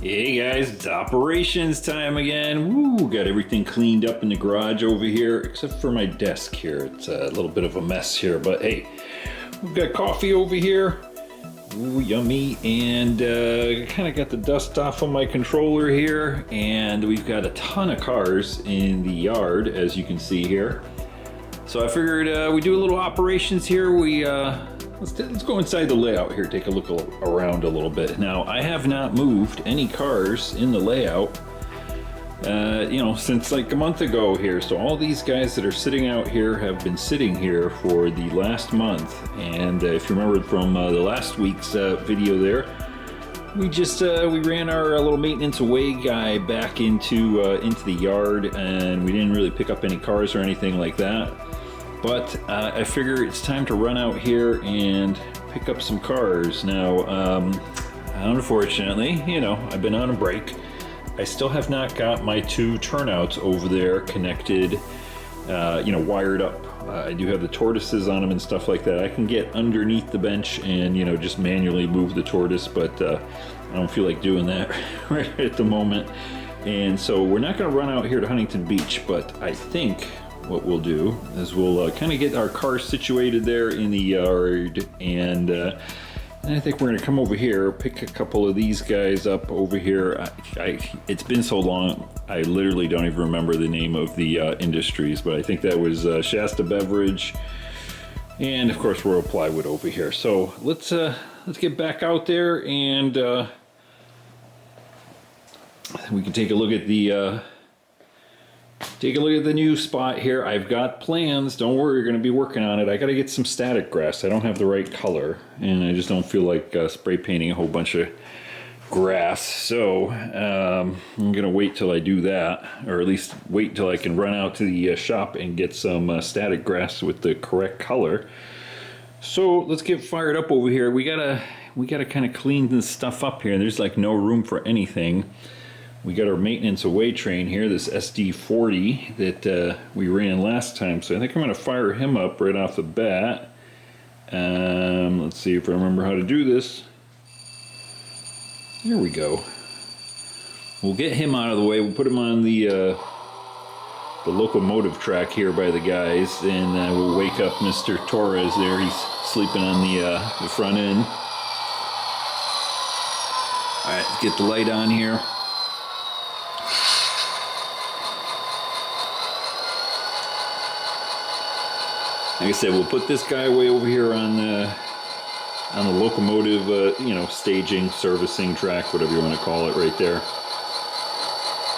Hey guys, it's operations time again. Woo, got everything cleaned up in the garage over here, except for my desk here. It's a little bit of a mess here, but hey, we've got coffee over here. Ooh, yummy. And kind of got the dust off of my controller here, and we've got a ton of cars in the yard, as you can see here. So I figured we do a little operations here. Let's go inside the layout here, take a look around a little bit. Now, I have not moved any cars in the layout, since like a month ago here. So all these guys that are sitting out here have been sitting here for the last month. And if you remember from the last week's video there, we ran our little maintenance away guy back into the yard, and we didn't really pick up any cars or anything like that. But I figure it's time to run out here and pick up some cars. Now, unfortunately, I've been on a break. I still have not got my two turnouts over there connected, wired up. I do have the tortoises on them and stuff like that. I can get underneath the bench and, just manually move the tortoise, but I don't feel like doing that right at the moment. And so we're not going to run out here to Huntington Beach, but I think what we'll do is we'll kind of get our car situated there in the yard, and I think we're going to come over here, pick a couple of these guys up over here. It's been so long, I literally don't even remember the name of the industries, but I think that was Shasta Beverage, and of course Royal Plywood over here. So let's get back out there, and we can take a look at the new spot here. I've got plans. Don't worry, you're going to be working on it. I got to get some static grass. I don't have the right color, and I just don't feel like spray painting a whole bunch of grass. So I'm going to wait till I do that, or at least wait till I can run out to the shop and get some static grass with the correct color. So let's get fired up over here. We gotta kind of clean this stuff up here. There's like no room for anything. We got our maintenance away train here, this SD40 that we ran last time. So I think I'm going to fire him up right off the bat. Let's see if I remember how to do this. Here we go. We'll get him out of the way. We'll put him on the locomotive track here by the guys, and we'll wake up Mr. Torres there. He's sleeping on the front end. All right, let's get the light on here. Like I said, we'll put this guy way over here on the locomotive, staging, servicing track, whatever you want to call it, right there.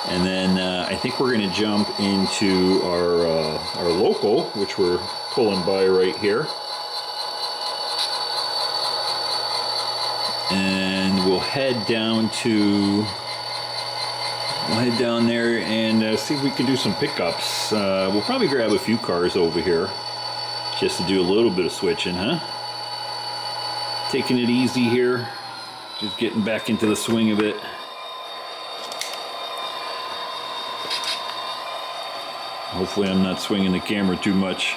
And then I think we're going to jump into our local, which we're pulling by right here. And we'll head down there and see if we can do some pickups. We'll probably grab a few cars over here, just to do a little bit of switching, huh? Taking it easy here. Just getting back into the swing of it. Hopefully I'm not swinging the camera too much.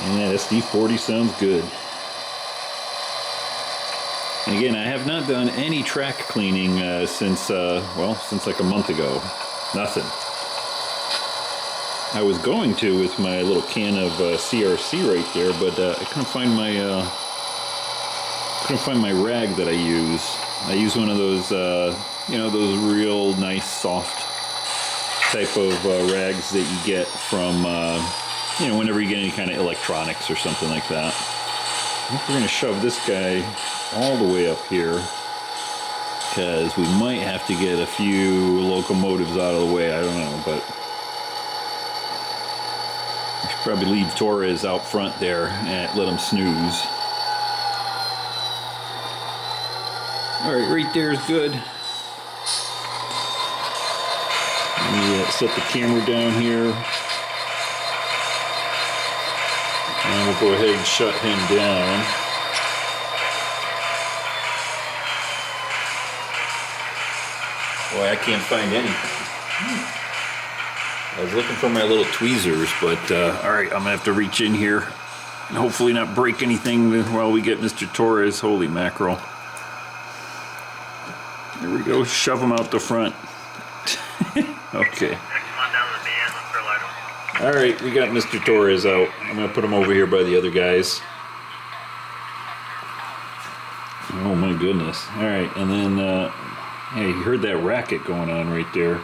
And that SD40 sounds good. And again, I have not done any track cleaning since like a month ago. Nothing. I was going to with my little can of CRC right there, but I couldn't find my rag that I use. I use one of those, those real nice soft type of rags that you get from, whenever you get any kind of electronics or something like that. I think we're going to shove this guy all the way up here, because we might have to get a few locomotives out of the way. I don't know, but we should probably leave Torres out front there and let him snooze. Alright, right there is good. Let me set the camera down here, and we'll go ahead and shut him down. Boy, I can't find anything. I was looking for my little tweezers, but all right, I'm gonna have to reach in here hopefully not break anything while we get Mr. Torres. Holy mackerel. There we go, shove him out the front. Okay. Alright, we got Mr. Torres out. I'm going to put him over here by the other guys. Oh my goodness. Alright, and then, yeah, you heard that racket going on right there.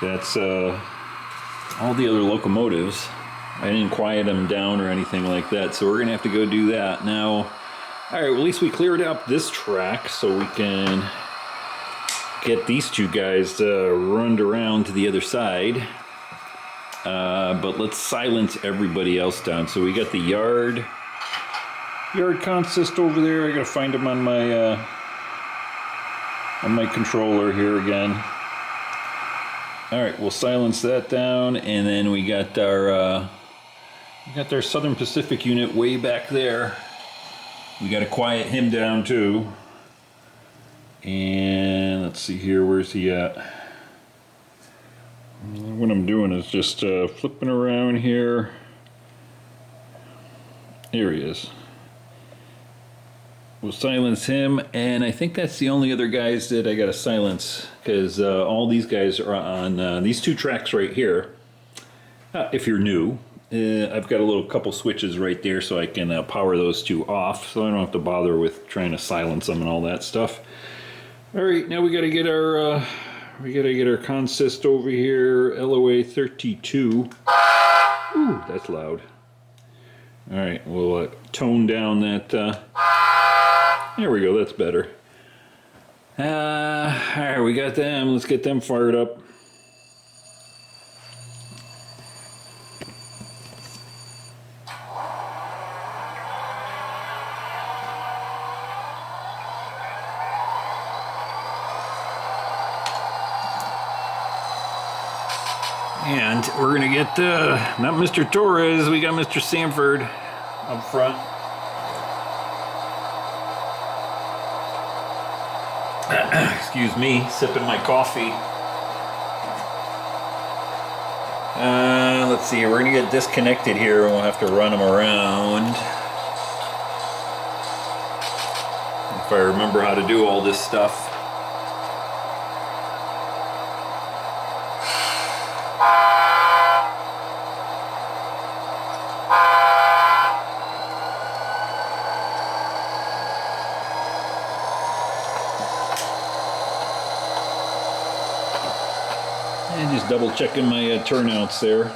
That's all the other locomotives. I didn't quiet them down or anything like that, so we're going to have to go do that. Now, alright, well, at least we cleared up this track so we can get these two guys runned around to the other side. But let's silence everybody else down. So we got the yard consist over there. I gotta find them on my controller here again. All right, we'll silence that down, and then we got our Southern Pacific unit way back there. We gotta quiet him down too. And let's see here, where's he at? What I'm doing is just flipping around here. Here he is. We'll silence him, and I think that's the only other guys that I gotta silence, because all these guys are on these two tracks right here. If you're new, I've got a little couple switches right there so I can power those two off, so I don't have to bother with trying to silence them and all that stuff. All right, now we got to get our consist over here, LOA 32. Ooh, that's loud. All right, we'll tone down that. There we go, that's better. All right, we got them. Let's get them fired up. And we're gonna get, not Mr. Torres, we got Mr. Sanford up front. Excuse me, sipping my coffee. Let's see, we're gonna get disconnected here and we'll have to run them around. If I remember how to do all this stuff. Double checking my turnouts there.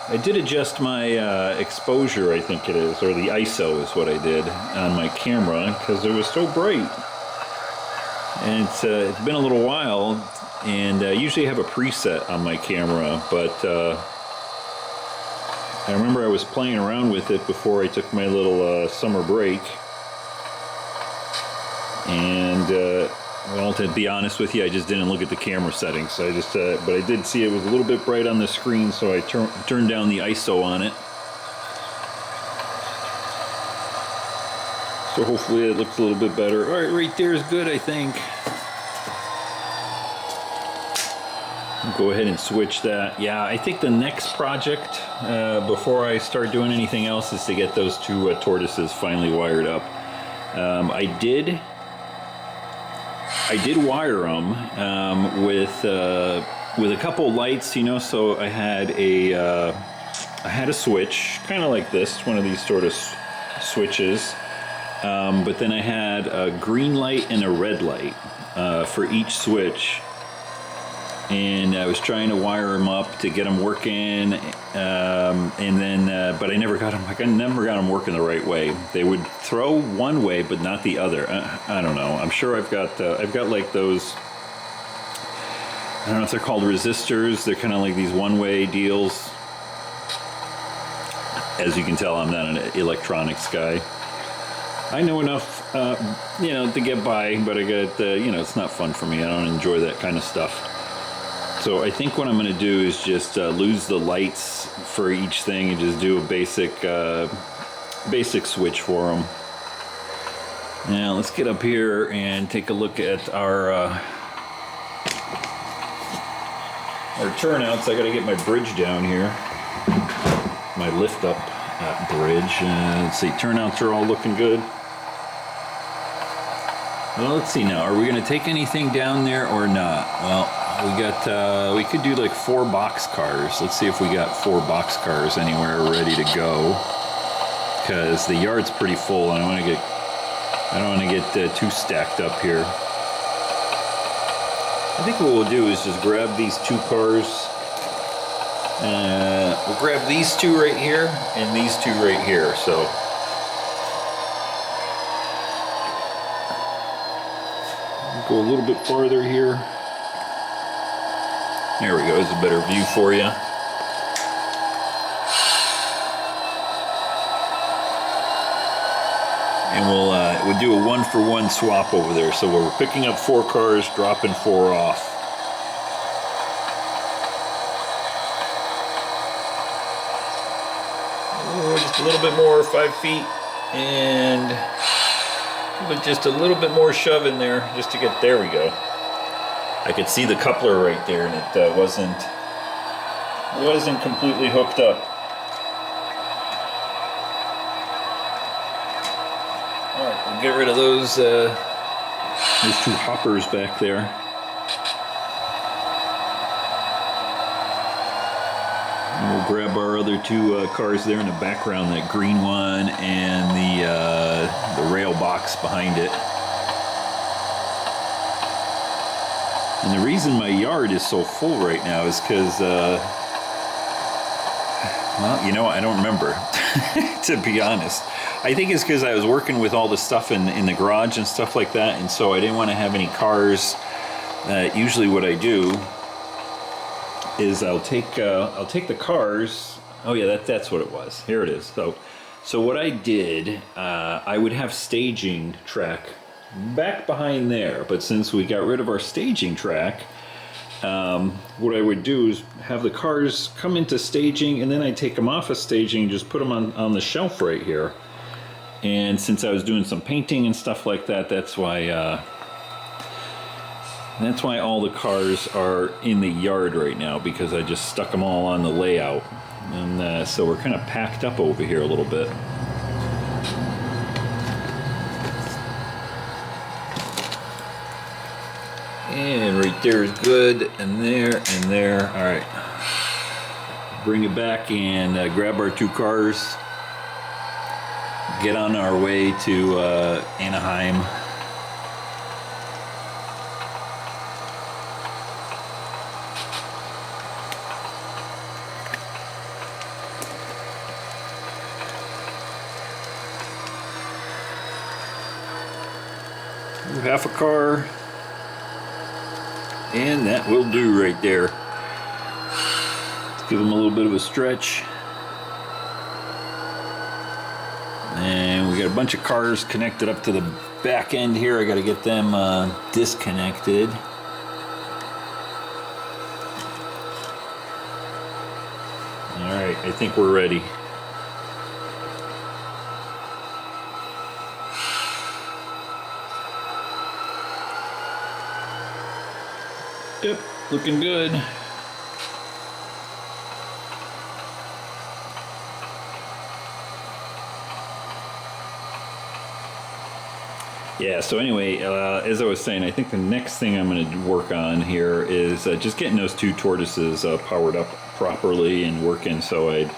I did adjust my exposure, I think it is, or the ISO is what I did on my camera because it was so bright. And it's been a little while, and I usually have a preset on my camera, but I remember I was playing around with it before I took my little summer break. And well, to be honest with you, I just didn't look at the camera settings. So I just, but I did see it was a little bit bright on the screen, so I turned down the ISO on it. So hopefully it looks a little bit better. All right, right there is good, I think. Go ahead and switch that. Yeah, I think the next project, before I start doing anything else, is to get those two tortoises finally wired up. I did wire them with a couple lights, you know. So I had a switch, kind of like this, one of these sort of switches. But then I had a green light and a red light for each switch, and I was trying to wire them up to get them working, and then but I never got them working the right way. They would throw one way but not the other. I don't know. I'm sure I've got like those, I don't know if they're called resistors. They're kind of like these one-way deals. As you can tell, I'm not an electronics guy. I know enough, you know, to get by, but I got, you know, it's not fun for me. I don't enjoy that kind of stuff. So I think what I'm going to do is just lose the lights for each thing and just do a basic switch for them. Now let's get up here and take a look at our turnouts. I got to get my bridge down here, my lift up. That bridge. Let's see, turnouts are all looking good. Well, let's see now. Are we going to take anything down there or not? Well, we could do like 4 box cars. Let's see if we got 4 box cars anywhere ready to go. Because the yard's pretty full, and I don't want to get too stacked up here. I think what we'll do is just grab these 2 cars. We'll grab these 2 right here and these 2 right here. So we'll go a little bit farther here. There we go. It's a better view for you. And we'll do a 1-for-1 swap over there. So we're picking up 4 cars, dropping 4 off. Just a little bit more, 5 feet, and with just a little bit more shove in there just to get, there we go. I could see the coupler right there, and it wasn't completely hooked up. All right, we'll get rid of those 2 hoppers back there. And we'll grab our other 2 cars there in the background, that green one and the rail box behind it. And the reason my yard is so full right now is because, well, you know, I don't remember, to be honest. I think it's because I was working with all the stuff in the garage and stuff like that, and so I didn't want to have any cars. Usually what I do is I'll take the cars. Oh yeah, that's what it was. Here it is. So what I did, I would have staging track back behind there, but since we got rid of our staging track, what I would do is have the cars come into staging, and then I take them off of staging and just put them on the shelf right here. And since I was doing some painting and stuff like that, that's why all the cars are in the yard right now, because I just stuck them all on the layout. And so we're kind of packed up over here a little bit. And right there is good, and there, and there. All right. Bring it back and grab our 2 cars. Get on our way to Anaheim. Half a car, and that will do right there. Let's give them a little bit of a stretch. And we got a bunch of cars connected up to the back end here. I got to get them disconnected. All right, I think we're ready. Yep, looking good. Yeah, so anyway, as I was saying, I think the next thing I'm going to work on here is just getting those 2 tortoises powered up properly and working, so I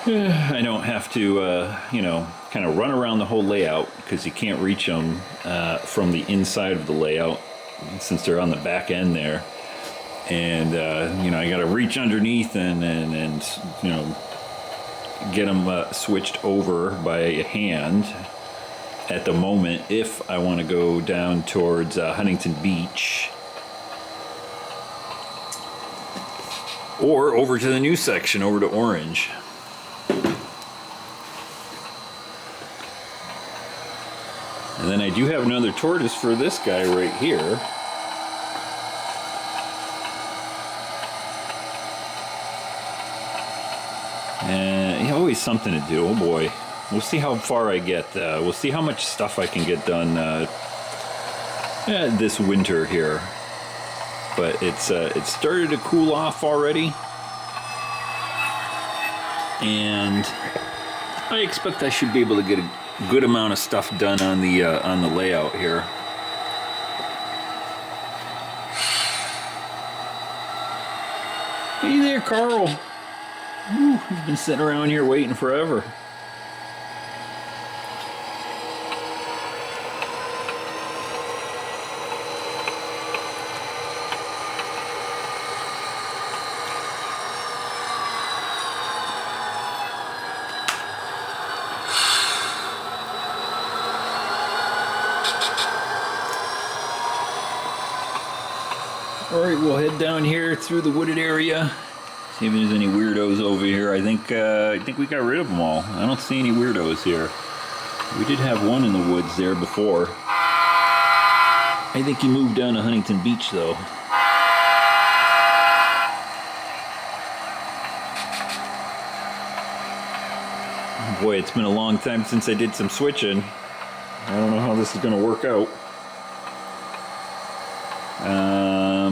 don't have to, you know, kind of run around the whole layout, because you can't reach them from the inside of the layout, since they're on the back end there. And you know, I got to reach underneath and you know, get them switched over by hand at the moment if I want to go down towards Huntington Beach, or over to the new section, over to Orange. And then I do have another tortoise for this guy right here. And always something to do. Oh boy. We'll see how far I get. We'll see how much stuff I can get done this winter here. But it started to cool off already. and I expect I should be able to get a good amount of stuff done on the layout here. Hey there, Carl. Ooh, he's been sitting around here waiting forever. All right, we'll head down here through the wooded area. See if there's any weirdos over here. I think we got rid of them all. I don't see any weirdos here. We did have one in the woods there before. I think he moved down to Huntington Beach, though. Boy, it's been a long time since I did some switching. I don't know how this is going to work out.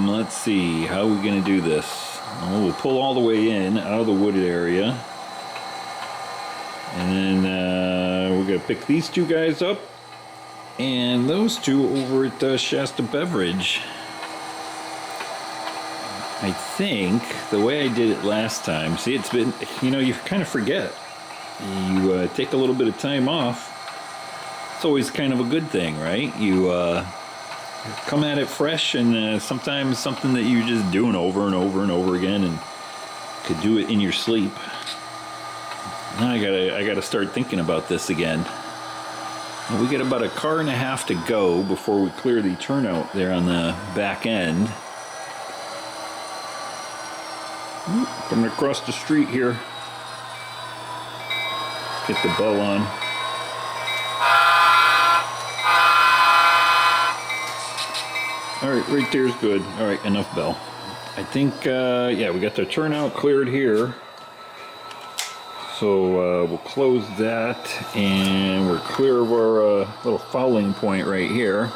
Let's see, how are we going to do this? Oh, we'll pull all the way in out of the wooded area. And then we're going to pick these two guys up. And those two over at Shasta Beverage. I think the way I did it last time, see, it's been, you know, you kind of forget. You take a little bit of time off. It's always kind of a good thing, right? You come at it fresh, and sometimes something that you're just doing over and over and over again, and could do it in your sleep. Now I gotta start thinking about this again. Well, we got about a car and a half to go before we clear the turnout there on the back end. Coming across the street here. Get the bell on. Alright, right there's good. Alright, enough bell. I think, yeah, we got the turnout cleared here. So we'll close that, and we're clear of our little fouling point right here.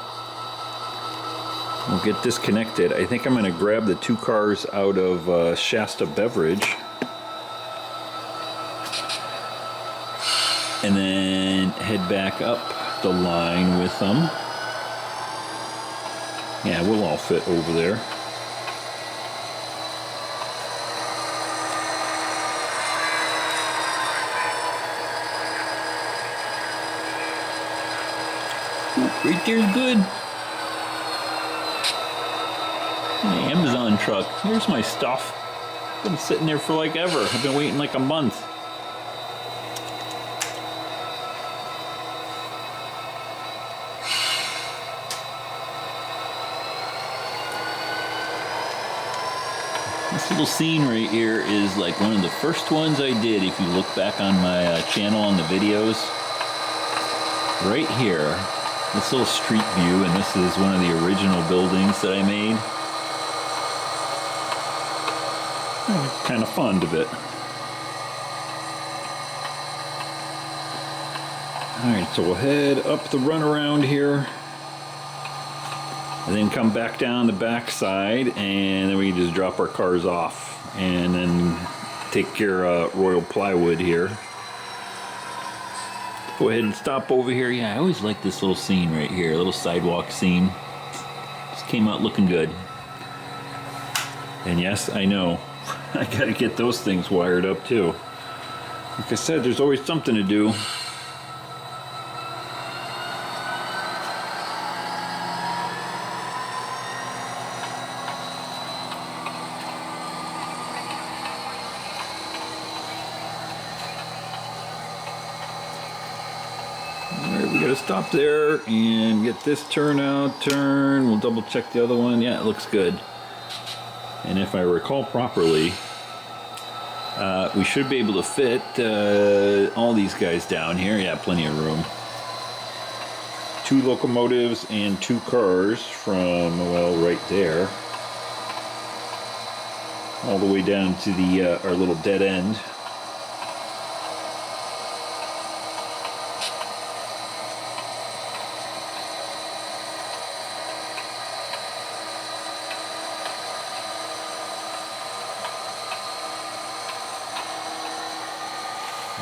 We'll get disconnected. I think I'm going to grab the two cars out of Shasta Beverage. And then head back up the line with them. Yeah, we'll all fit over there. Ooh, right there's good. Hey, Amazon truck. Here's my stuff. Been sitting there for like ever. I've been waiting like a month. This little scene right here is like one of the first ones I did. If you look back on my channel on the videos, right here, this little street view, and this is one of the original buildings that I made. Kind of fond of it. Alright, so we'll head up the runaround here. And then come back down the back side, and then we can just drop our cars off and then take your Royal Plywood here. Go ahead and stop over here. Yeah, I always like this little scene right here, a little sidewalk scene. Just came out looking good. And yes, I know, I gotta get those things wired up too. Like I said, there's always something to do. Alright, we gotta stop there and get this turn. We'll double check the other one. Yeah, it looks good. And if I recall properly, we should be able to fit all these guys down here. Yeah, plenty of room. 2 locomotives and 2 cars from, well, right there, all the way down to the our little dead end.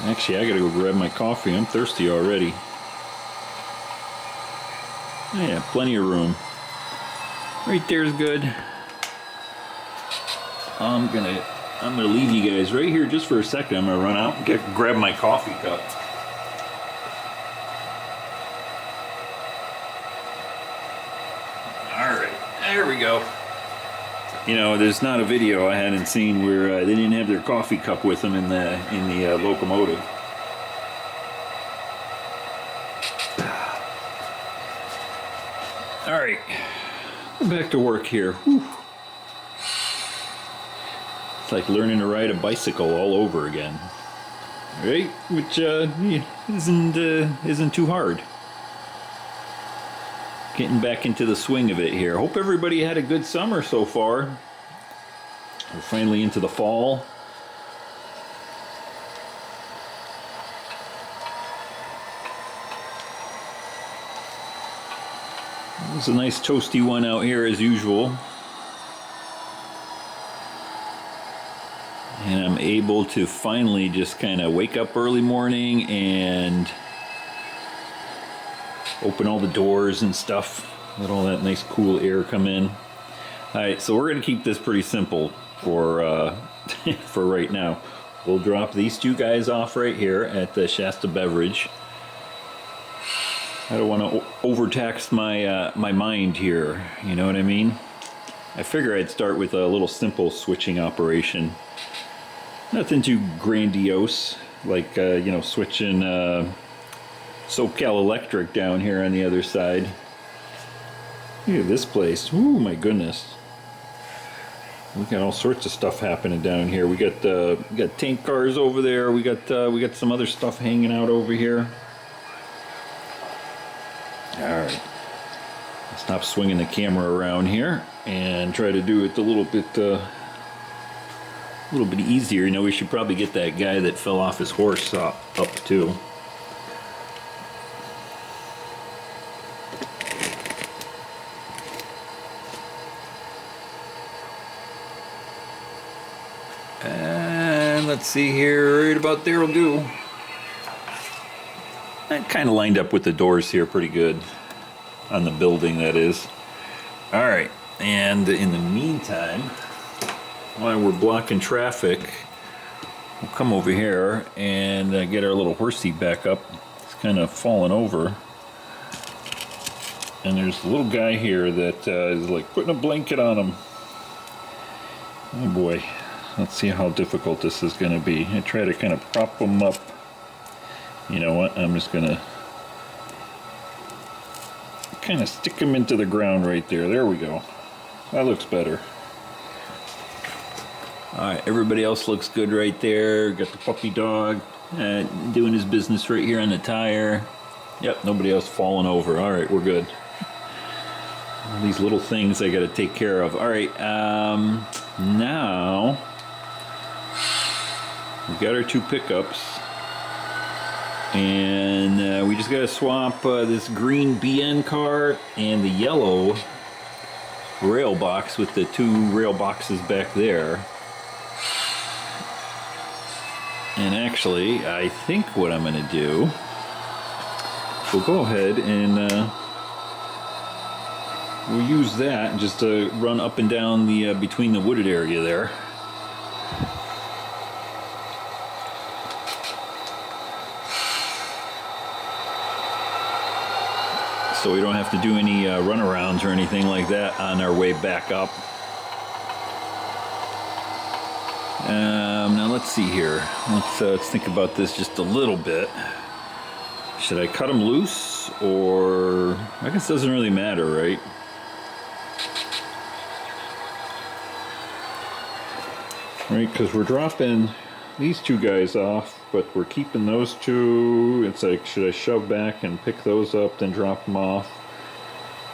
Actually, I gotta go grab my coffee. I'm thirsty already. Oh, yeah, plenty of room. Right there's good. I'm gonna leave you guys right here just for a second. I'm gonna run out and grab my coffee cup. Alright, there we go. You know, there's not a video I hadn't seen where they didn't have their coffee cup with them in the locomotive. Alright, back to work here. Whew. It's like learning to ride a bicycle all over again, right? Which isn't too hard. Getting back into the swing of it here. Hope everybody had a good summer so far. We're finally into the fall. It's a nice toasty one out here as usual. And I'm able to finally just kind of wake up early morning and open all the doors and stuff. Let all that nice cool air come in. Alright, so we're going to keep this pretty simple for for right now. We'll drop these two guys off right here at the Shasta Beverage. I don't want to overtax my my mind here, you know what I mean? I figure I'd start with a little simple switching operation. Nothing too grandiose, like you know, switching hoscale electric down here on the other side. Look at this place. Ooh, my goodness. We got all sorts of stuff happening down here. We got tank cars over there. We got some other stuff hanging out over here. All right. Stop swinging the camera around here and try to do it a little bit easier. You know, we should probably get that guy that fell off his horse up too. And let's see here, right about there will do. That kind of lined up with the doors here pretty good on the building, that is. All right, and in the meantime, while we're blocking traffic, we'll come over here and get our little horsey back up. It's kind of fallen over. And there's a little guy here that is like putting a blanket on him. Oh boy, let's see how difficult this is going to be. I try to kind of prop him up. You know what, I'm just going to kind of stick him into the ground right there. There we go. That looks better. Alright, everybody else looks good right there. Got the puppy dog doing his business right here on the tire. Yep, nobody else falling over. Alright, we're good. All these little things I got to take care of. Alright, now we've got our two pickups. And we just got to swap this green BN car and the yellow rail box with the two rail boxes back there. And actually, I think what I'm going to do, we'll go ahead and we'll use that just to run up and down the between the wooded area there. So we don't have to do any runarounds or anything like that on our way back up. Now let's see here. Let's think about this just a little bit. Should I cut them loose, or I guess it doesn't really matter, right? Right, because we're dropping these two guys off, but we're keeping those two. It's like, should I shove back and pick those up, then drop them off,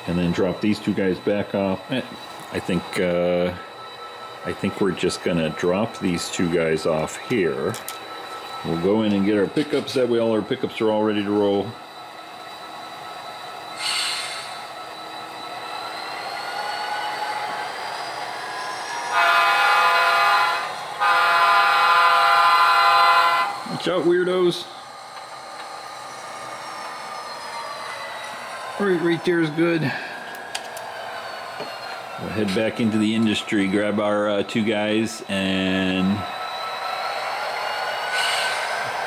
and then drop these two guys back off? I think we're just gonna drop these two guys off here. We'll go in and get our pickups. That way all our pickups are all ready to roll. Watch out, weirdos. Right there is good. We'll head back into the industry, grab our 2 guys, and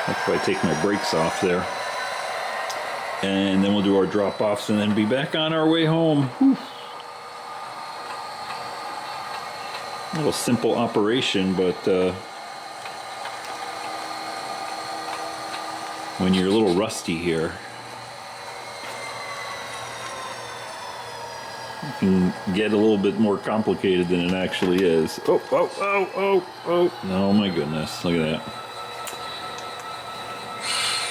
that's why I take my brakes off there. And then we'll do our drop-offs and then be back on our way home. Whew. A little simple operation, but when you're a little rusty here, it can get a little bit more complicated than it actually is. Oh, oh, oh, oh, oh. Oh my goodness, look at that.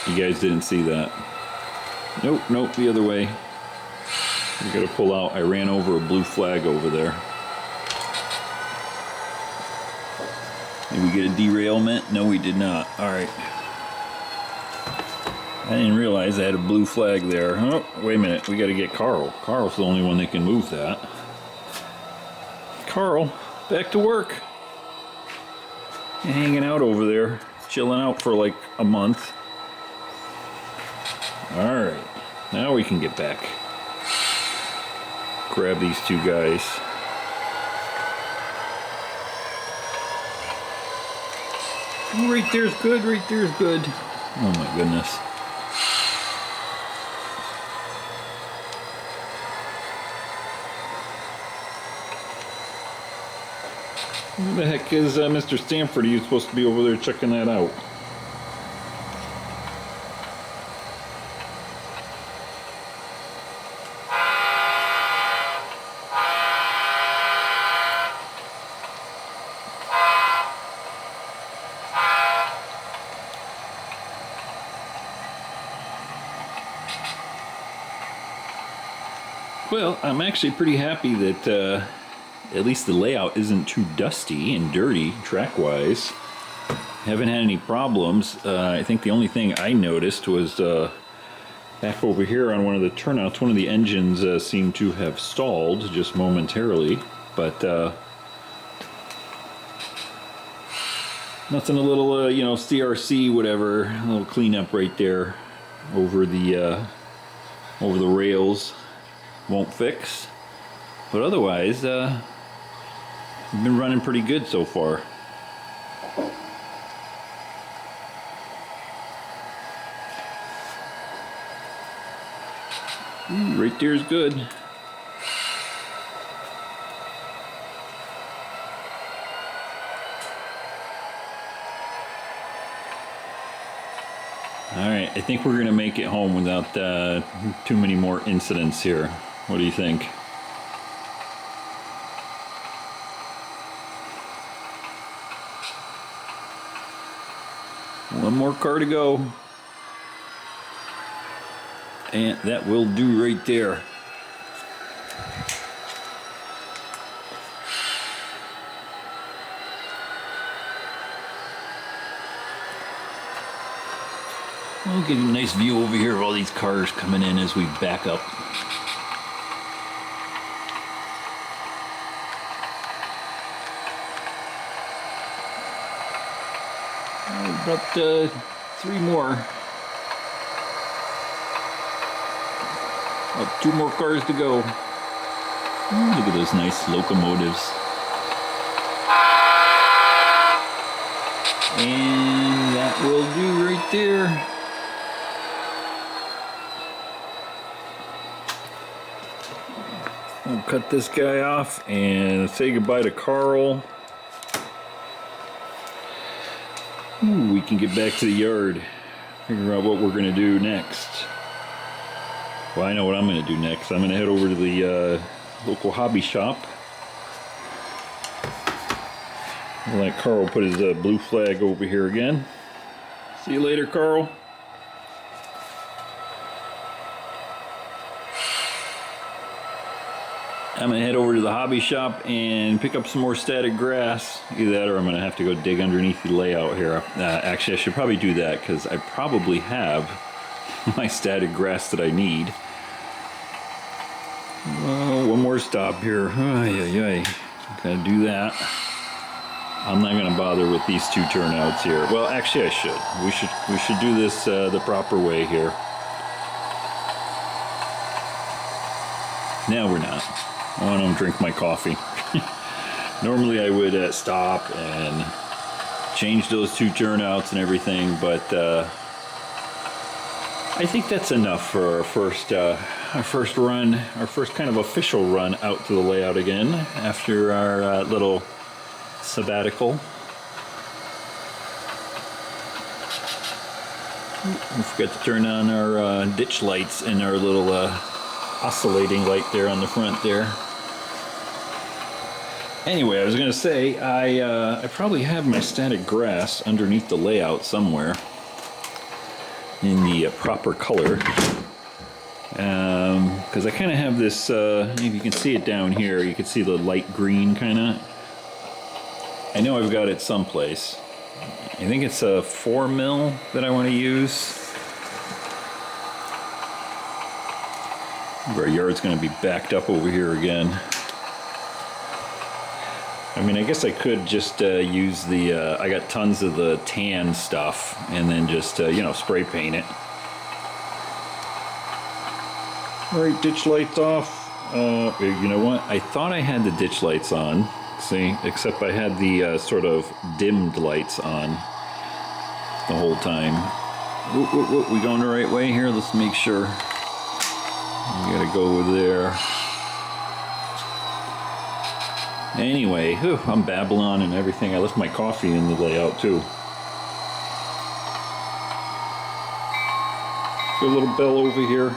You guys didn't see that. Nope, nope, the other way. We gotta pull out. I ran over a blue flag over there. Did we get a derailment? No, we did not. Alright. I didn't realize I had a blue flag there. Oh, wait a minute. We gotta get Carl. Carl's the only one that can move that. Carl, back to work. You're hanging out over there, chilling out for like a month. Alright, now we can get back. Grab these 2 guys. Right there's good, right there's good. Oh my goodness. Where the heck is Mr. Stanford? He was supposed to be over there checking that out. Well, I'm actually pretty happy that at least the layout isn't too dusty and dirty track-wise. Haven't had any problems. I think the only thing I noticed was back over here on one of the turnouts, one of the engines seemed to have stalled just momentarily, but nothing, a little, you know, CRC, whatever, a little cleanup right there over the rails. Won't fix, but otherwise we've been running pretty good so far. Right there's good. Alright, I think we're gonna make it home without too many more incidents here. What do you think? One more car to go. And that will do right there. We'll get a nice view over here of all these cars coming in as we back up. About 3 more. About 2 more cars to go. Ooh, look at those nice locomotives. And that will do right there. We'll cut this guy off and say goodbye to Carl. Ooh, we can get back to the yard, figure out what we're going to do next. Well, I know what I'm going to do next. I'm going to head over to the local hobby shop. I'll let Carl put his blue flag over here again. See you later, Carl. I'm going to head over to the hobby shop and pick up some more static grass. Either that or I'm going to have to go dig underneath the layout here. Actually, I should probably do that because I probably have my static grass that I need. One more stop here. Ay, ay, ay. Gotta do that. I'm not gonna bother with these two turnouts here. Well, actually I should. We should do this the proper way here. Now we're not. I want to drink my coffee. Normally I would stop and change those two turnouts and everything, but I think that's enough for our first run, our first kind of official run out to the layout again after our little sabbatical. We forgot to turn on our ditch lights and our little oscillating light there on the front there. Anyway, I was going to say, I probably have my static grass underneath the layout somewhere in the proper color. Because I kind of have this, if you can see it down here, you can see the light green kind of. I know I've got it someplace. I think it's a 4 mil that I want to use. Our yard's going to be backed up over here again. I mean, I guess I could just use the, I got tons of the tan stuff and then just, you know, spray paint it. All right, ditch lights off. You know what? I thought I had the ditch lights on. See, except I had the sort of dimmed lights on the whole time. We going the right way here? Let's make sure. We gotta go over there. Anyway, I'm babbling and everything. I left my coffee in the layout too. Got a little bell over here.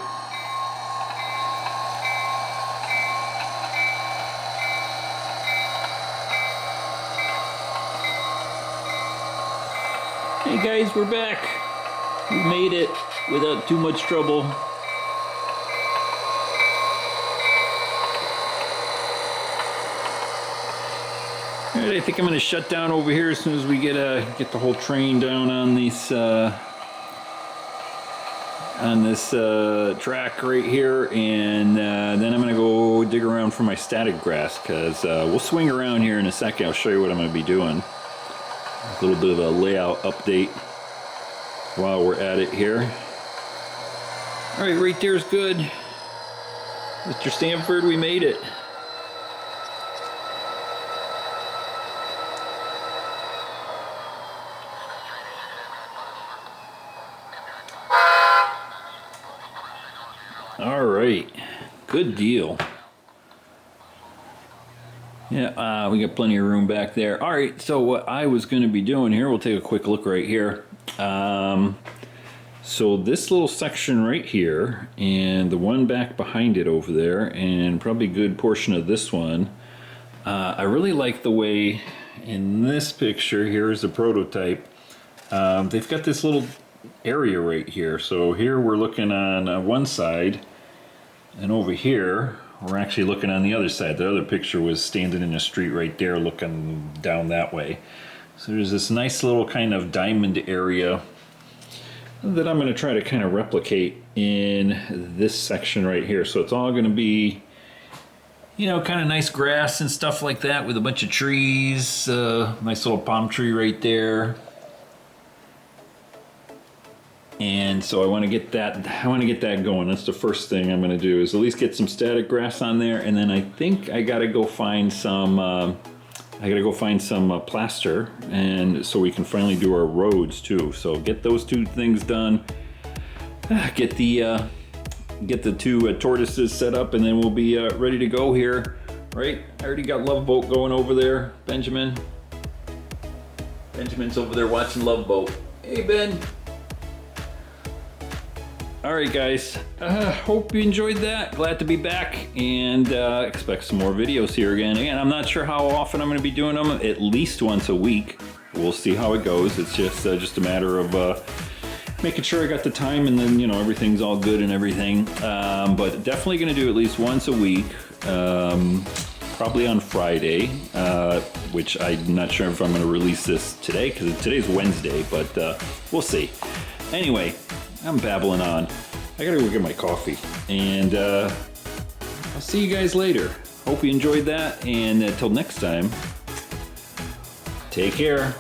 Hey guys, we're back. We made it without too much trouble. Alright, I think I'm going to shut down over here as soon as we get the whole train down on this track right here, and then I'm going to go dig around for my static grass, because we'll swing around here in a second. I'll show you what I'm going to be doing. A little bit of a layout update while we're at it here. Alright, right there's good. Mr. Stanford, we made it. Alright, good deal. Yeah, we got plenty of room back there. Alright, so what I was going to be doing here, we'll take a quick look right here. So this little section right here, and the one back behind it over there, and probably a good portion of this one, I really like the way in this picture, here's the prototype, they've got this little area right here. So here we're looking on one side, and over here we're actually looking on the other side. The other picture was standing in the street right there looking down that way. So there's this nice little kind of diamond area that I'm going to try to kind of replicate in this section right here. So it's all going to be, you know, kind of nice grass and stuff like that with a bunch of trees. Nice little palm tree right there. And so I want to get that going. That's the first thing I'm going to do, is at least get some static grass on there, and then I think I got to go find some plaster, and so we can finally do our roads too. So get those two things done. Get the two tortoises set up, and then we'll be ready to go here. Right? I already got Love Boat going over there. Benjamin's over there watching Love Boat. Hey Ben. Alright guys, hope you enjoyed that. Glad to be back, and expect some more videos here again. Again, I'm not sure how often I'm going to be doing them, at least once a week. We'll see how it goes. It's just a matter of making sure I got the time, and then, you know, everything's all good and everything. But definitely going to do at least once a week, probably on Friday, which I'm not sure if I'm going to release this today, because today's Wednesday, but we'll see. Anyway, I'm babbling on. I gotta go get my coffee, and I'll see you guys later. Hope you enjoyed that, and until next time, Take care.